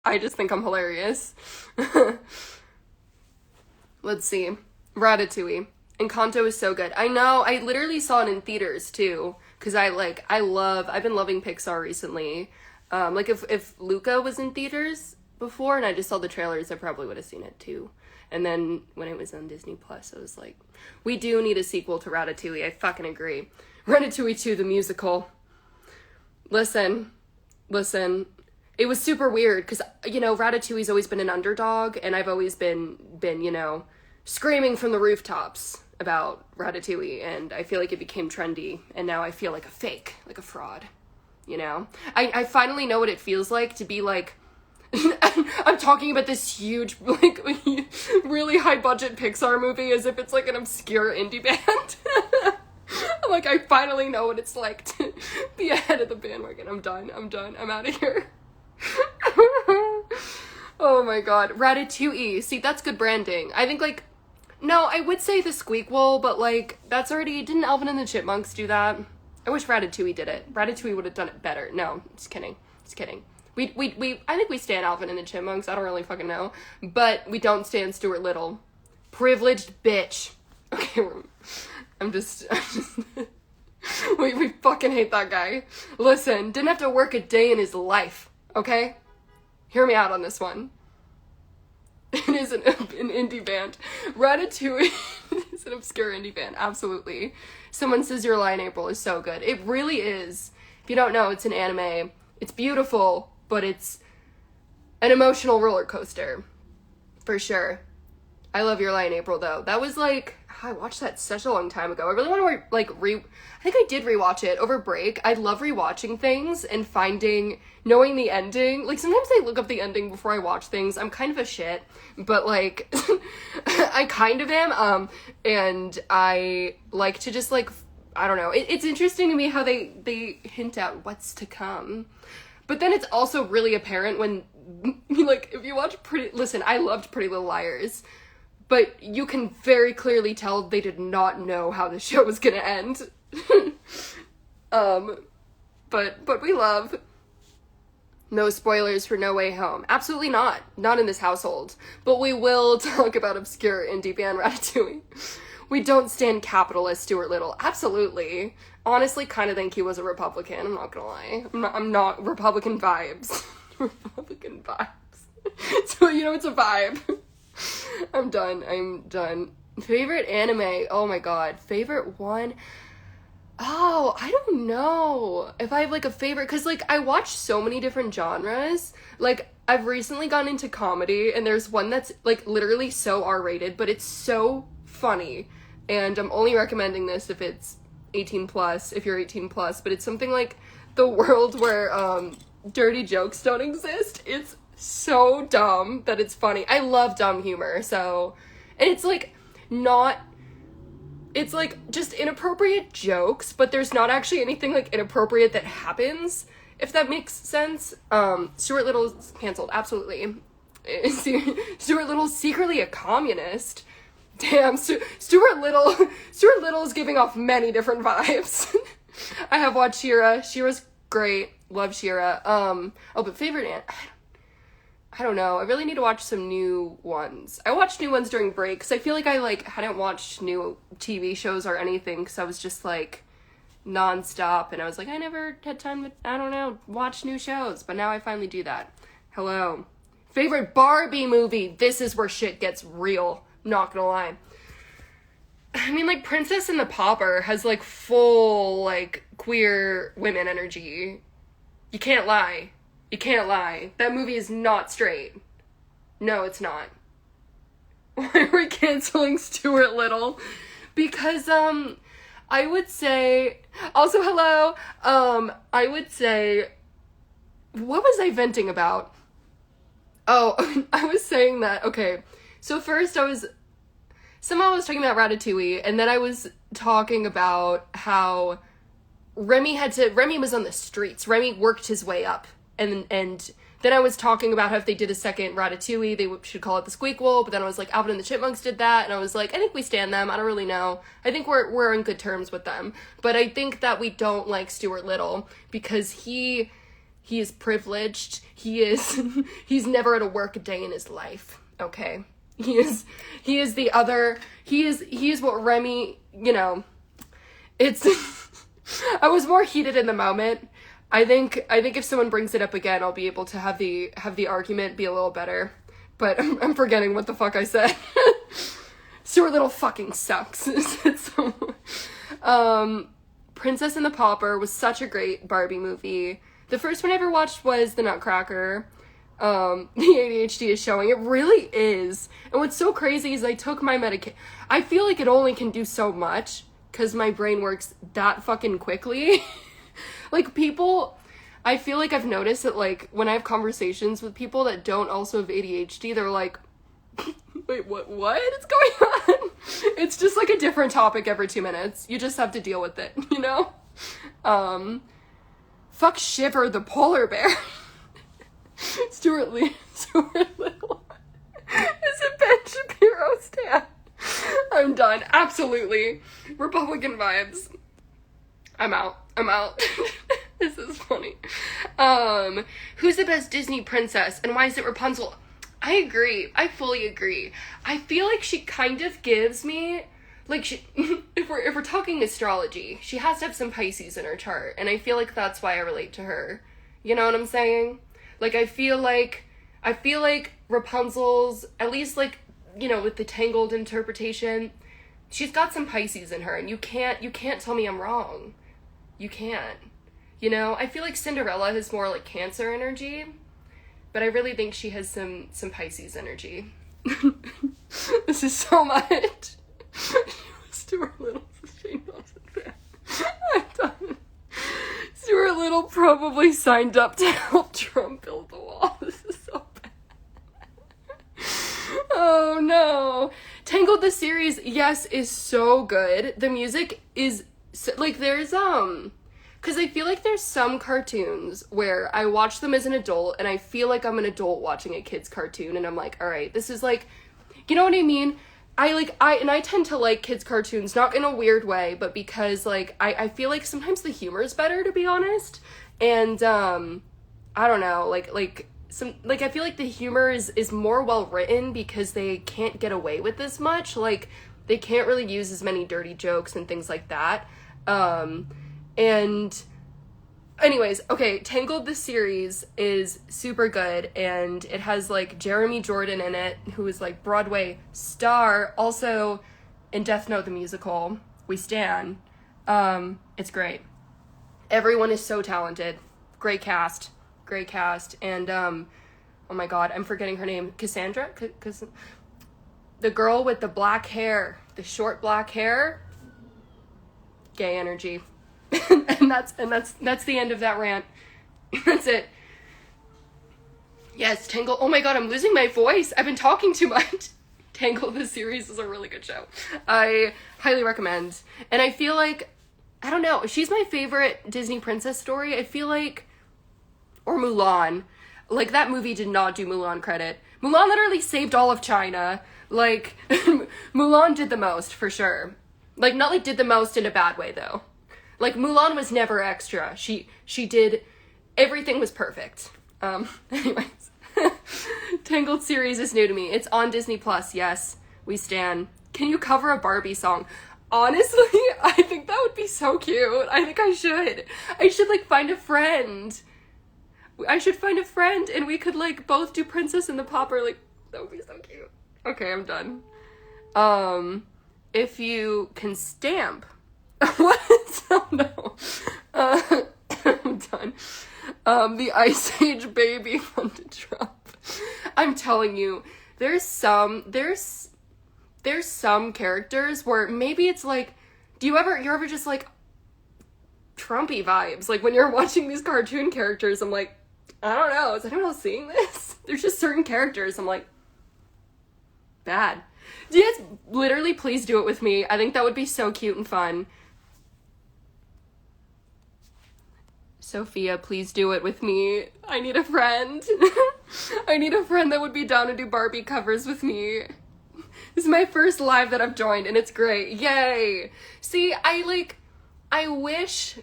I just think I'm hilarious. Let's see. Ratatouille. Encanto is so good. I know, I literally saw it in theaters too. Cause I've been loving Pixar recently. Like if Luca was in theaters before and I just saw the trailers, I probably would have seen it too. And then when it was on Disney Plus, I was like, we do need a sequel to Ratatouille. I fucking agree. Ratatouille 2, the musical. Listen. It was super weird because, Ratatouille's always been an underdog and I've always been, screaming from the rooftops about Ratatouille, and I feel like it became trendy, and now I feel like a fake, like a fraud, I finally know what it feels like to be like, I'm talking about this huge, like, really high-budget Pixar movie as if it's, like, an obscure indie band. Like, I finally know what it's like to be ahead of the bandwagon. I'm done, I'm out of here. Oh my god, Ratatouille. See, that's good branding. I think, like, no, I would say the Squeakquel, but, like, that's already... Didn't Alvin and the Chipmunks do that? I wish Ratatouille did it. Ratatouille would have done it better. No, just kidding. I think we stan Alvin and the Chipmunks. I don't really fucking know. But we don't stan Stuart Little. Privileged bitch. Okay, I'm just... we fucking hate that guy. Listen, didn't have to work a day in his life, okay? Hear me out on this one. It is an indie band. Ratatouille is an obscure indie band, absolutely. Someone Says Your Lie in April is so good. It really is. If you don't know, it's an anime. It's beautiful, but it's an emotional roller coaster. For sure. I love Your Lie in April, though. That was like... I watched that such a long time ago. I really want to, I think I did rewatch it over break. I love rewatching things and knowing the ending. Like, sometimes I look up the ending before I watch things. I'm kind of a shit, but, like, I kind of am, and I like to just, like, I don't know. It's interesting to me how they hint at what's to come. But then it's also really apparent when, like, if you watch listen, I loved Pretty Little Liars. But you can very clearly tell they did not know how the show was gonna end. But we love. No spoilers for No Way Home. Absolutely not. Not in this household. But we will talk about obscure indie band Ratatouille. We don't stand capitalist Stuart Little. Absolutely. Honestly, kind of think he was a Republican. I'm not gonna lie. I'm not Republican vibes. Republican vibes. So, it's a vibe. I'm done. Favorite anime? Oh my god. Favorite one? Oh, I don't know if I have, like, a favorite, because, like, I watch so many different genres. Like, I've recently gone into comedy, and there's one that's, like, literally so R-rated, but it's so funny, and I'm only recommending this if it's 18 plus, if you're 18 plus, but it's something like The World Where, dirty jokes don't exist. It's so dumb that it's funny. I love dumb humor, so... And it's, like, not... It's, like, just inappropriate jokes, but there's not actually anything, like, inappropriate that happens, if that makes sense. Stuart Little's canceled, absolutely. Stuart Little's secretly a communist. Damn, Stuart Little is giving off many different vibes. I have watched She-Ra. She-Ra's great. Love She-Ra. But favorite... I don't know. I really need to watch some new ones. I watched new ones during break because I feel like I, like, hadn't watched new TV shows or anything because I was just, like, nonstop, and I was like, I never had time to, I don't know, watch new shows, but now I finally do that. Hello. Favorite Barbie movie? This is where shit gets real. Not gonna lie. I mean, like, Princess and the Pauper has, like, full, like, queer women energy. You can't lie. You can't lie. That movie is not straight. No, it's not. Why are we canceling Stuart Little? Because, I would say... Also, hello. I would say... What was I venting about? Oh, I was saying that... Okay, so first I was talking about Ratatouille, and then I was talking about how Remy was on the streets. Remy worked his way up. And then I was talking about how if they did a second Ratatouille, they should call it the Squeakquel, but then I was like, Alvin and the Chipmunks did that, and I was like, I think we stand them, I don't really know. I think we're on good terms with them. But I think that we don't like Stuart Little, because he He is privileged. He's never had to work a day in his life. Okay. He is what Remy, you know, it's, I was more heated in the moment. I think if someone brings it up again, I'll be able to have the argument be a little better. But I'm forgetting what the fuck I said. Stuart Little fucking sucks. Princess and the Pauper was such a great Barbie movie. The first one I ever watched was The Nutcracker. The ADHD is showing. It really is. And what's so crazy is I took my medication. I feel like it only can do so much because my brain works that fucking quickly. Like, people, I feel like I've noticed that, like, when I have conversations with people that don't also have ADHD, they're like, wait, what is going on? It's just, like, a different topic every 2 minutes. You just have to deal with it, you know? Fuck Shiver the polar bear. Stuart Little is a Ben Shapiro stan. I'm done. Absolutely. Republican vibes. I'm out. This is funny. Who's the best Disney princess and why is it Rapunzel? I agree. I fully agree. I feel like she kind of gives me, like, if we're talking astrology, she has to have some Pisces in her chart, and I feel like that's why I relate to her. You know what I'm saying? Like, I feel like Rapunzel's, at least, like, you know, with the Tangled interpretation, she's got some Pisces in her, and you can't tell me I'm wrong. You can't. You know, I feel like Cinderella has more, like, Cancer energy, but I really think she has some Pisces energy. This is so much. Stuart Little's a Shane Dawson fan. I'm done. Stuart Little probably signed up to help Trump build the wall. This is so bad. Oh no. Tangled the series, yes, is so good. The music is so, like, there's because I feel like there's some cartoons where I watch them as an adult and I feel like I'm an adult watching a kid's cartoon and I'm like, all right, this is like, you know what I mean? I tend to like kids' cartoons, not in a weird way, but because, like, I feel like sometimes the humor is better, to be honest. And, I don't know, like, I feel like the humor is more well written because they can't get away with this much. Like, they can't really use as many dirty jokes and things like that. And anyways, okay, Tangled the series is super good, and it has, like, Jeremy Jordan in it, who is, like, Broadway star, also in Death Note the musical. We stan. It's great. Everyone is so talented. Great cast, and, oh my god, I'm forgetting her name. Cassandra? The girl with the black hair, the short black hair, gay energy. and that's the end of that rant. That's it. Yes, Tangled. Oh my god, I'm losing my voice. I've been talking too much. Tangled, the series is a really good show. I highly recommend. And I feel like, I don't know, she's my favorite Disney princess story. I feel like, or Mulan. Like, that movie did not do Mulan credit. Mulan literally saved all of China. Like, Mulan did the most, for sure. Like, not like did the most in a bad way, though. Like, Mulan was never extra. She did, everything was perfect. Anyways. Tangled series is new to me. It's on Disney Plus, yes. We stan. Can you cover a Barbie song? Honestly, I think that would be so cute. I think I should. I should, like, find a friend. I should find a friend and we could, like, both do Princess and the Pauper. Like, that would be so cute. Okay, I'm done. If you can stamp. What? Oh, no. I'm done. The Ice Age baby funded Trump. I'm telling you, there's some characters where maybe it's like, you're ever just like Trumpy vibes? Like, when you're watching these cartoon characters, I'm like, I don't know, is anyone else seeing this? There's just certain characters I'm like, bad. Yes, literally, please do it with me. I think that would be so cute and fun. Sophia, please do it with me. I need a friend. I need a friend that would be down to do Barbie covers with me. This is my first live that I've joined, and it's great. Yay! See, I wish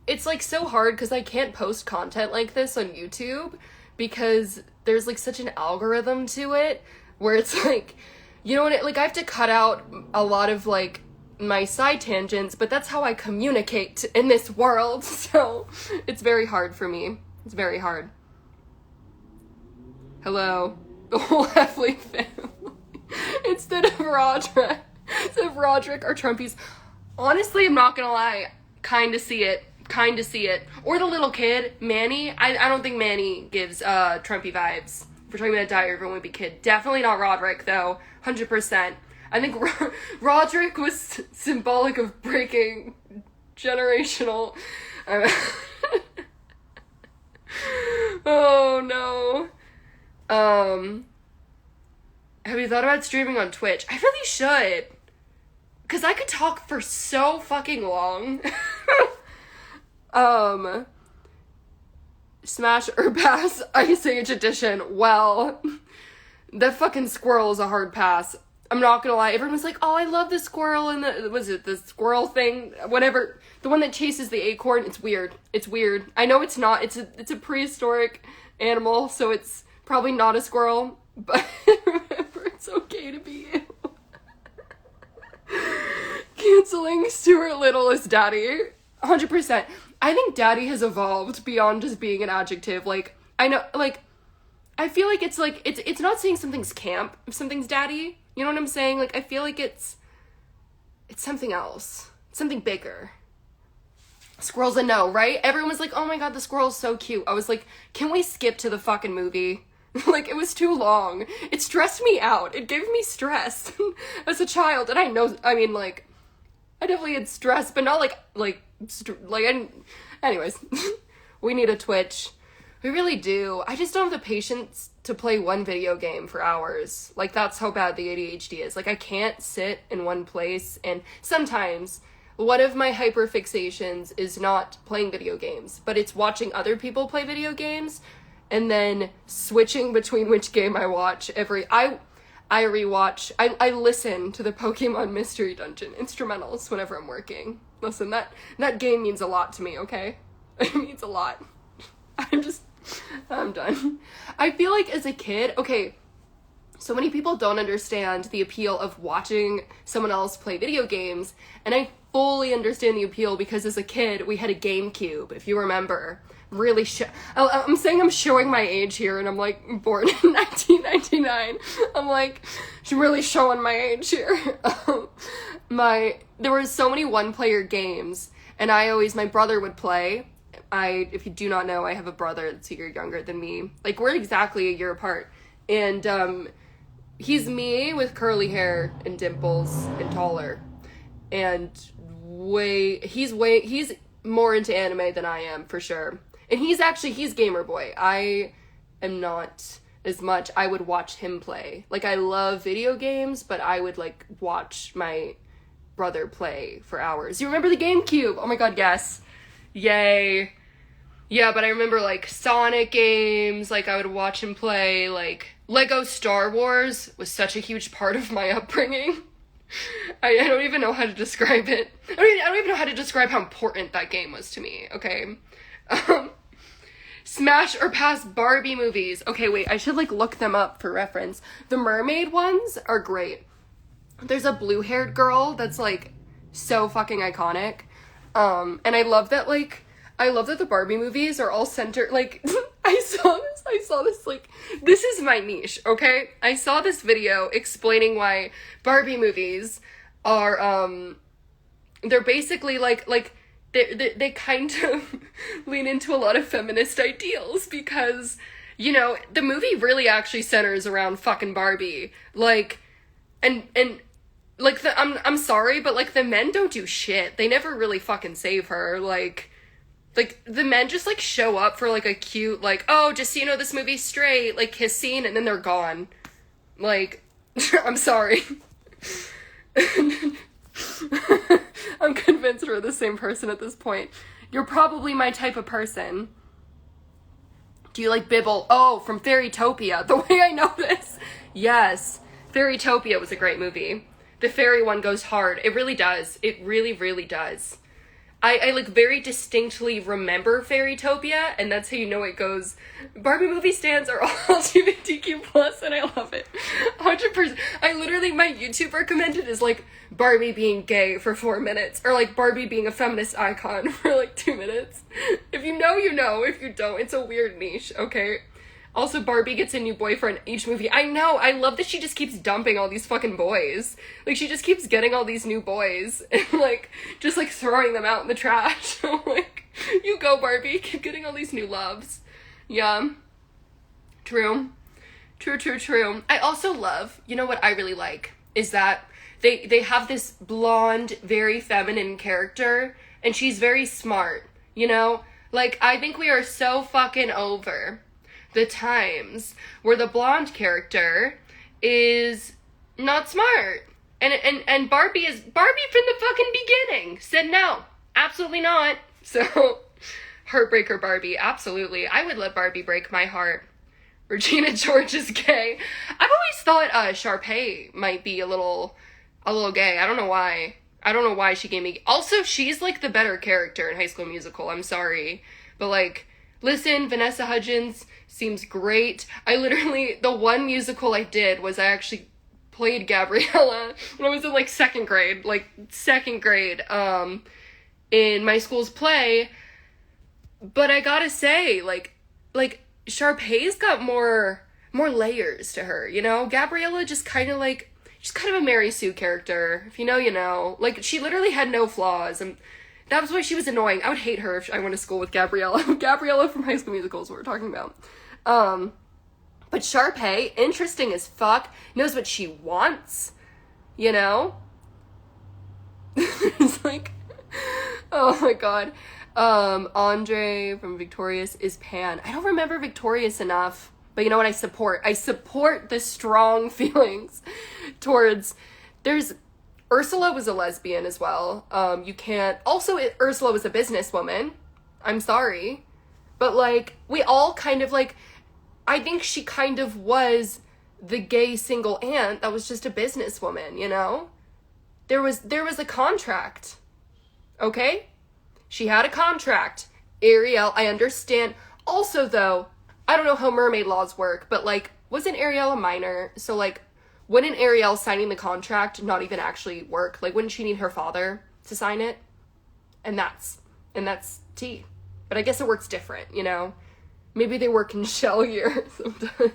it's like so hard because I can't post content like this on YouTube because there's like such an algorithm to it where it's like, you know what, like I have to cut out a lot of like my side tangents, but that's how I communicate in this world, so it's very hard for me. It's very hard. Hello, the whole Heffley family. Instead of Roderick or Trumpies. Honestly, I'm not gonna lie, kind of see it. Or the little kid, Manny. I don't think Manny gives Trumpy vibes. If we're talking about a die, everyone would be kid. Definitely not Roderick, though. 100%. I think Roderick was symbolic of breaking generational... oh, no. Have you thought about streaming on Twitch? I really should. Because I could talk for so fucking long. Smash or pass Ice Age Edition. Well, that fucking squirrel is a hard pass. I'm not gonna lie. Everyone's like, oh, I love the squirrel and the squirrel thing? Whatever. The one that chases the acorn. It's weird. I know it's not. It's a prehistoric animal, so it's probably not a squirrel. But remember, it's okay to be you. Canceling Stuart Little as daddy. 100%. I think daddy has evolved beyond just being an adjective. Like, I know, like, I feel like it's not saying something's camp if something's daddy. You know what I'm saying? Like, I feel like it's something else. Something bigger. Squirrel's a no, right? Everyone was like, oh my god, the squirrel's so cute. I was like, can we skip to the fucking movie? Like, it was too long. It stressed me out. It gave me stress as a child. And I definitely had stress, but not anyways, we need a Twitch. We really do. I just don't have the patience to play one video game for hours. Like, that's how bad the ADHD is. Like, I can't sit in one place, and sometimes one of my hyperfixations is not playing video games, but it's watching other people play video games, and then switching between which game I watch I rewatch, I listen to the Pokemon Mystery Dungeon instrumentals whenever I'm working. Listen, that game means a lot to me, okay? It means a lot. I'm done. I feel like as a kid, okay, so many people don't understand the appeal of watching someone else play video games, and I fully understand the appeal because as a kid, we had a GameCube, if you remember. Really I'm saying I'm showing my age here, and I'm like born in 1999. I'm like really showing my age here. There were so many one-player games, and my brother would play. If you do not know, I have a brother that's a year younger than me. Like, we're exactly a year apart, and he's me with curly hair and dimples and taller, and he's more into anime than I am, for sure. And he's gamer boy. I am not as much. I would watch him play. Like, I love video games, but I would, like, watch my brother play for hours. You remember the GameCube? Oh my god, yes. Yay. Yeah, but I remember, like, Sonic games. Like, I would watch him play. Like, Lego Star Wars was such a huge part of my upbringing. I don't even know how to describe it. I don't even know how to describe how important that game was to me, okay? Smash or pass Barbie movies. Okay, wait, I should, like, look them up for reference. The mermaid ones are great. There's a blue-haired girl that's, like, so fucking iconic. And I love that the Barbie movies are all centered, like, I saw this, like, this is my niche, okay? I saw this video explaining why Barbie movies are, they're basically, they kind of lean into a lot of feminist ideals because, you know, the movie really actually centers around fucking Barbie. Like, and like, I'm sorry, but, like, the men don't do shit. They never really fucking save her. Like, the men just, like, show up for, like, a cute, like, oh, just so you know, this movie's straight, like, kiss scene, and then they're gone. Like, I'm sorry. I'm convinced we're the same person at this point. You're probably my type of person. Do you like Bibble? Oh, from Fairytopia. The way I know this. Yes. Fairytopia was a great movie. The fairy one goes hard. It really does. It really, really does. I like very distinctly remember Fairytopia, and that's how you know it goes. Barbie movie stands are all LGBTQ plus, and I love it. 100%. I literally, my YouTube recommended is like Barbie being gay for 4 minutes, or like Barbie being a feminist icon for like 2 minutes. If you know, you know. If you don't, it's a weird niche, okay? Also, Barbie gets a new boyfriend each movie. I know, I love that she just keeps dumping all these fucking boys. Like, she just keeps getting all these new boys and, like, just, like, throwing them out in the trash. I'm like, you go, Barbie, keep getting all these new loves. Yeah. True. True. I also love, you know what I really like, is that they have this blonde, very feminine character, and she's very smart, you know? Like, I think we are so fucking over the times where the blonde character is not smart. And Barbie from the fucking beginning said no, absolutely not. So, heartbreaker Barbie, absolutely. I would let Barbie break my heart. Regina George is gay. I've always thought Sharpay might be a little gay. I don't know why she gave me. Also, she's like the better character in High School Musical. I'm sorry, but like, listen, Vanessa Hudgens seems great. The one musical I did was I actually played Gabriella when I was in like second grade, in my school's play. But I gotta say, like Sharpay's got more layers to her, you know? Gabriella just kind of like, she's kind of a Mary Sue character. If you know, you know. Like, she literally had no flaws, and that was why she was annoying. I would hate her if I went to school with Gabriella. Gabriella from High School Musical is what we're talking about. But Sharpay, interesting as fuck, knows what she wants, you know? It's like, oh my god. Andre from Victorious is Pan. I don't remember Victorious enough, but you know what I support? I support the strong feelings towards, Ursula was a lesbian as well. Ursula was a businesswoman. I'm sorry. But, like, we all kind of, like, I think she kind of was the gay single aunt that was just a businesswoman, you know? There was a contract. Okay? She had a contract. Ariel, I understand. Also, though, I don't know how mermaid laws work, but, like, wasn't Ariel a minor? So, like, wouldn't Ariel signing the contract not even actually work? Like, wouldn't she need her father to sign it? And that's tea. But I guess it works different, you know? Maybe they work in shell year sometimes.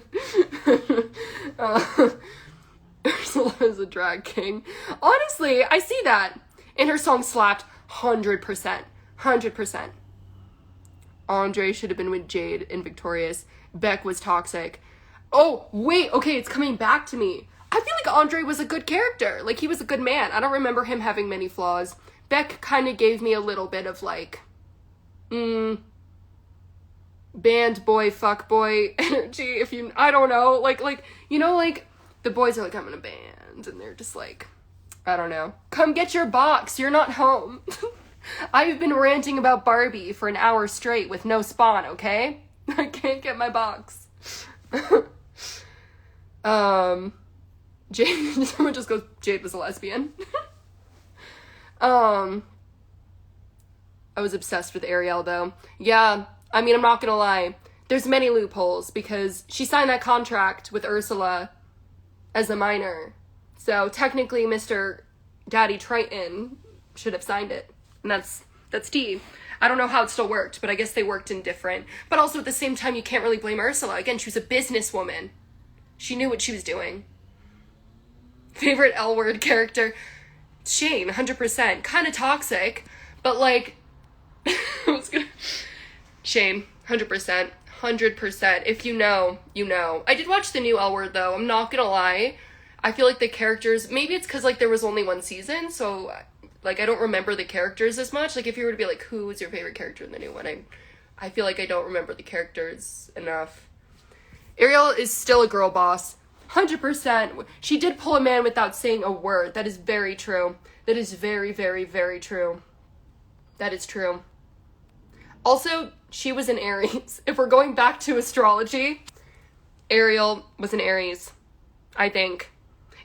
Ursula is a drag king. Honestly, I see that. And her song slapped 100%. 100%. Andre should have been with Jade in Victorious. Beck was toxic. Oh, wait, okay, it's coming back to me. I feel like Andre was a good character. Like, he was a good man. I don't remember him having many flaws. Beck kind of gave me a little bit of, like, band boy, fuck boy energy, I don't know, like, you know, like, the boys are like, I'm in a band, and they're just like, I don't know, come get your box, you're not home. I've been ranting about Barbie for an hour straight with no spawn, okay? I can't get my box. Jade, someone just goes, Jade was a lesbian. I was obsessed with Ariel, though. Yeah, I mean, I'm not gonna lie. There's many loopholes, because she signed that contract with Ursula as a minor. So, technically, Mr. Daddy Triton should have signed it. And that's tea. I don't know how it still worked, but I guess they worked in different. But also, at the same time, you can't really blame Ursula. Again, she was a businesswoman. She knew what she was doing. Favorite L-word character? Shane, 100%. Kind of toxic, but, like... Shane, 100%. 100%. If you know, you know. I did watch the new L Word, though. I'm not gonna lie. I feel like the characters... Maybe it's because, like, there was only one season, so, like, I don't remember the characters as much. Like, if you were to be like, who was your favorite character in the new one? I feel like I don't remember the characters enough. Ariel is still a girl boss. 100%. She did pull a man without saying a word. That is very true. That is very, very, very true. That is true. Also, she was an Aries. If we're going back to astrology, Ariel was an Aries, I think.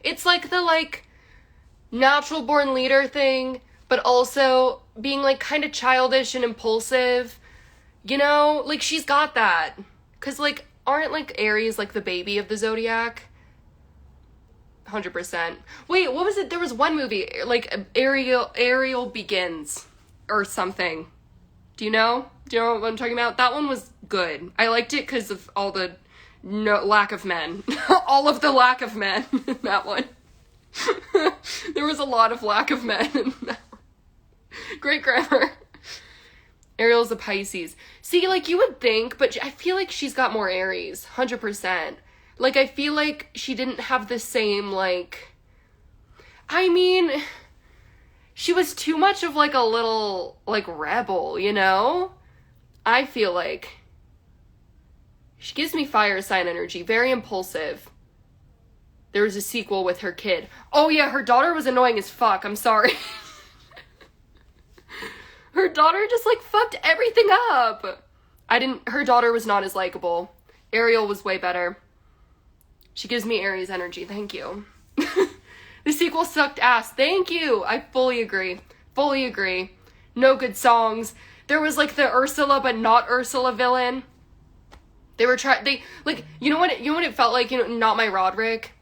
It's like the, like, natural born leader thing, but also being, like, kind of childish and impulsive, you know? Like, she's got that. Because, like, aren't, like, Aries, like, the baby of the zodiac? 100%. Wait, what was it? There was one movie, like, Ariel Begins, or something. Do you know? Do you know what I'm talking about? That one was good. I liked it because of all the lack of men. All of the lack of men in that one. There was a lot of lack of men in that one. Great grammar. Ariel's a Pisces. See, like, you would think, but I feel like she's got more Aries. 100%. Like, I feel like she didn't have the same, like... I mean... She was too much of, like, a little, like, rebel, you know? I feel like... She gives me fire sign energy. Very impulsive. There was a sequel with her kid. Oh, yeah, her daughter was annoying as fuck. I'm sorry. Her daughter just, like, fucked everything up. Her daughter was not as likable. Ariel was way better. She gives me Aries energy. Thank you. The sequel sucked ass. Thank you. I fully agree. Fully agree. No good songs. There was, like, the Ursula but not Ursula villain. They were like, you know what it felt like? You know, not my Roderick.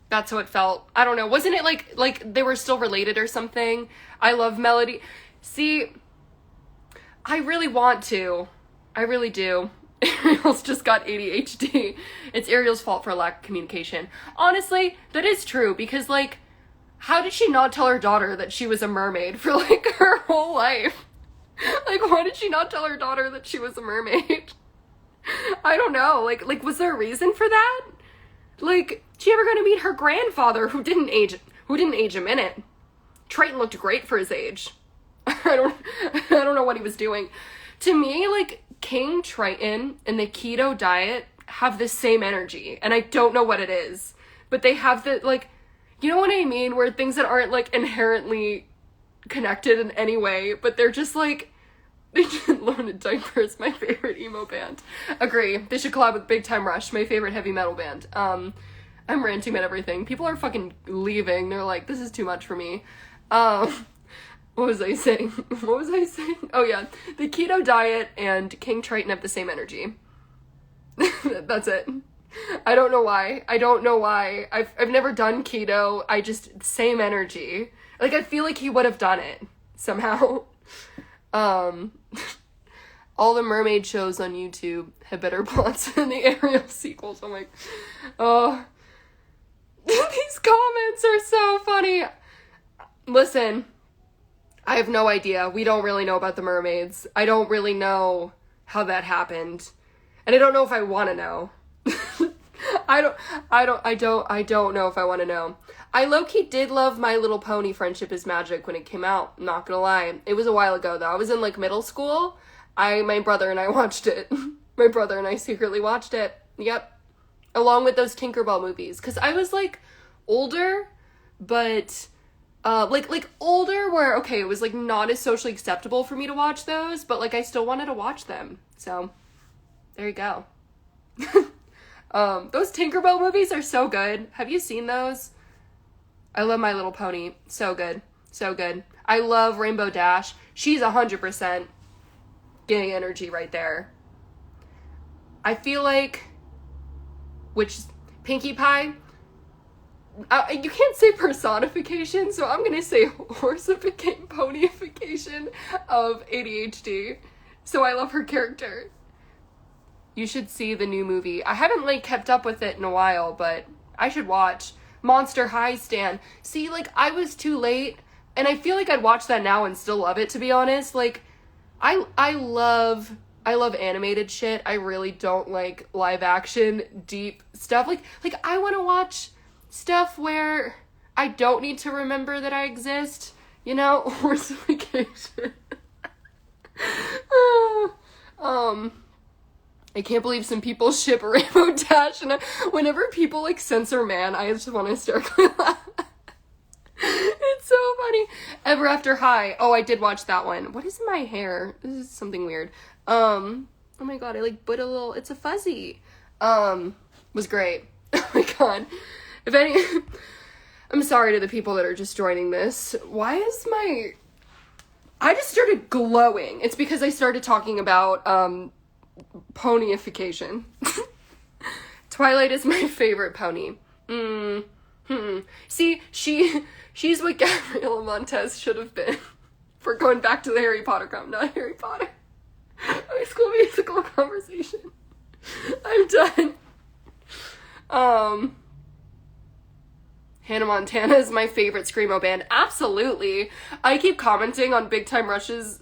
That's how it felt. I don't know. Wasn't it like they were still related or something? I love Melody. See, I really want to. I really do. Ariel's just got ADHD. It's Ariel's fault for lack of communication. Honestly, that is true because, like, how did she not tell her daughter that she was a mermaid for, like, her whole life? Like, why did she not tell her daughter that she was a mermaid? I don't know. Like, was there a reason for that? Like, she ever gonna meet her grandfather who didn't age a minute? Triton looked great for his age. I don't know what he was doing. To me, like, King Triton and the keto diet have the same energy, and I don't know what it is, but they have the, like, you know what I mean, where things that aren't, like, inherently connected in any way, but they're just, like, they didn't learn in diapers, my favorite emo band. Agree. They should collab with Big Time Rush, my favorite heavy metal band. I'm ranting about everything. People are fucking leaving. They're like, this is too much for me. What was I saying? Oh yeah, the keto diet and King Triton have the same energy. That's it. I don't know why. I've never done keto. Same energy. Like, I feel like he would have done it somehow. All the mermaid shows on YouTube have better plots than the Ariel sequels. I'm like, oh, these comments are so funny. Listen, I have no idea. We don't really know about the mermaids. I don't really know how that happened. And I don't know if I want to know. I don't know if I want to know. I low-key did love My Little Pony Friendship is Magic when it came out. I'm not gonna lie. It was a while ago, though. I was in, like, middle school. My brother and I watched it. My brother and I secretly watched it. Yep. Along with those Tinkerbell movies. Because I was, like, older, but... like older where, okay, it was, like, not as socially acceptable for me to watch those, but, like, I still wanted to watch them. So, there you go. Those Tinkerbell movies are so good. Have you seen those? I love My Little Pony. So good. So good. I love Rainbow Dash. She's 100% getting energy right there. I feel like, Pinkie Pie? You can't say personification, so I'm gonna say horsification, ponyification of ADHD. So I love her character. You should see the new movie. I haven't, like, kept up with it in a while, but I should watch. Monster High Stan. See, like, I was too late, and I feel like I'd watch that now and still love it, to be honest. Like, I love animated shit. I really don't like live action, deep stuff. Like, I want to watch stuff where I don't need to remember that I exist, you know? Horsification. I can't believe some people ship Rainbow Dash, and whenever people, like, censor man, I just want to hysterically laugh. It's so funny. Ever After High. Oh, I did watch that one. What is in my hair? This is something weird. Oh my god, I, like, put a little, it's a fuzzy. Was great. Oh my god. I'm sorry to the people that are just joining this. Why is I just started glowing. It's because I started talking about, ponyification. Twilight is my favorite pony. See, she's what Gabriela Montez should have been. For going back to the Harry Potter not Harry Potter. High School Musical conversation. I'm done. Hannah Montana is my favorite Screamo band. Absolutely. I keep commenting on Big Time Rush's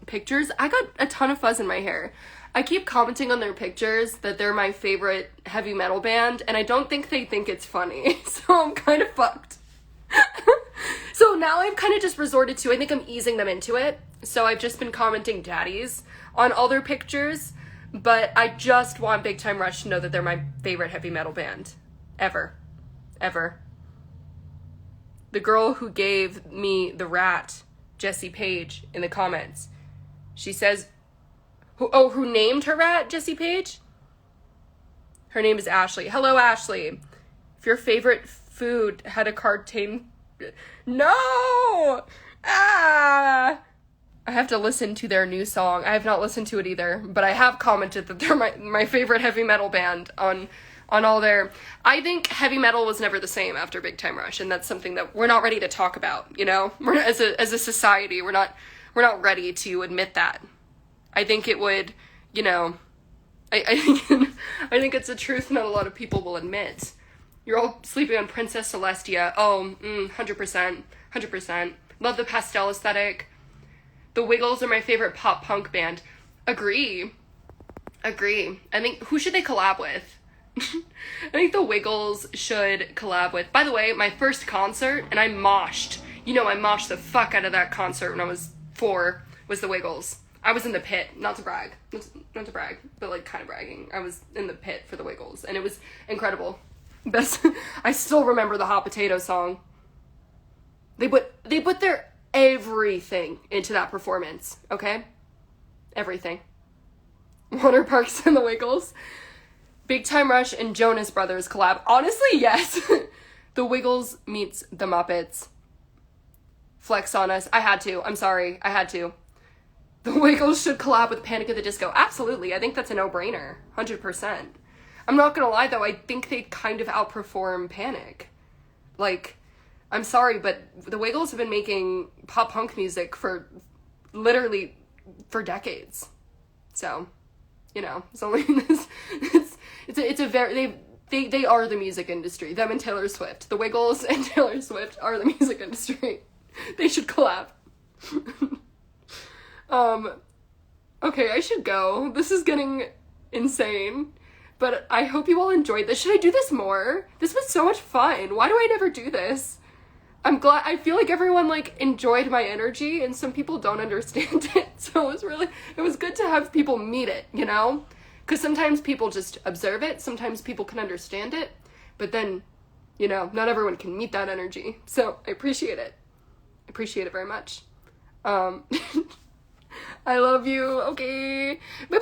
pictures. I got a ton of fuzz in my hair. I keep commenting on their pictures that they're my favorite heavy metal band, and I don't think they think it's funny. So I'm kind of fucked. So now I've kind of just resorted to, I think I'm easing them into it. So I've just been commenting daddies on all their pictures, but I just want Big Time Rush to know that they're my favorite heavy metal band. Ever. The girl who gave me the rat, Jessie Paege, in the comments, she says, who named her rat, Jessie Paege? Her name is Ashley. Hello, Ashley. If your favorite food had a cartoon... No! I have to listen to their new song. I have not listened to it either, but I have commented that they're my favorite heavy metal band on all their... I think heavy metal was never the same after Big Time Rush, and that's something that we're not ready to talk about, you know? We're as a society, we're not ready to admit that. I think it would, you know, I think it's a truth not a lot of people will admit. You're all sleeping on Princess Celestia. Oh, 100%. Love the pastel aesthetic. The Wiggles are my favorite pop punk band. Agree. I think, who should they collab with? I think the Wiggles should collab with... By the way, my first concert, and I moshed. You know, I moshed the fuck out of that concert when I was 4, was the Wiggles. I was in the pit, not to brag, but like kind of bragging. I was in the pit for the Wiggles, and it was incredible. Best. I still remember the Hot Potato song. They put their everything into that performance, okay? Everything. Water Parks and the Wiggles. Big Time Rush and Jonas Brothers collab. Honestly, yes. The Wiggles meets the Muppets. Flex on us. I had to. I'm sorry. I had to. The Wiggles should collab with Panic at the Disco. Absolutely. I think that's a no-brainer. 100%. I'm not gonna lie, though. I think they kind of outperform Panic. Like, I'm sorry, but the Wiggles have been making pop-punk music for decades. So, you know, it's only this... It's a very... They are the music industry. Them and Taylor Swift. The Wiggles and Taylor Swift are the music industry. They should collab. Okay, I should go. This is getting insane. But I hope you all enjoyed this. Should I do this more? This was so much fun. Why do I never do this? I'm glad. I feel like everyone, like, enjoyed my energy, and some people don't understand it. So it was good to have people meet it, you know? Because sometimes people just observe it. Sometimes people can understand it. But then, you know, not everyone can meet that energy. So I appreciate it. I appreciate it very much. I love you. Okay. Bye.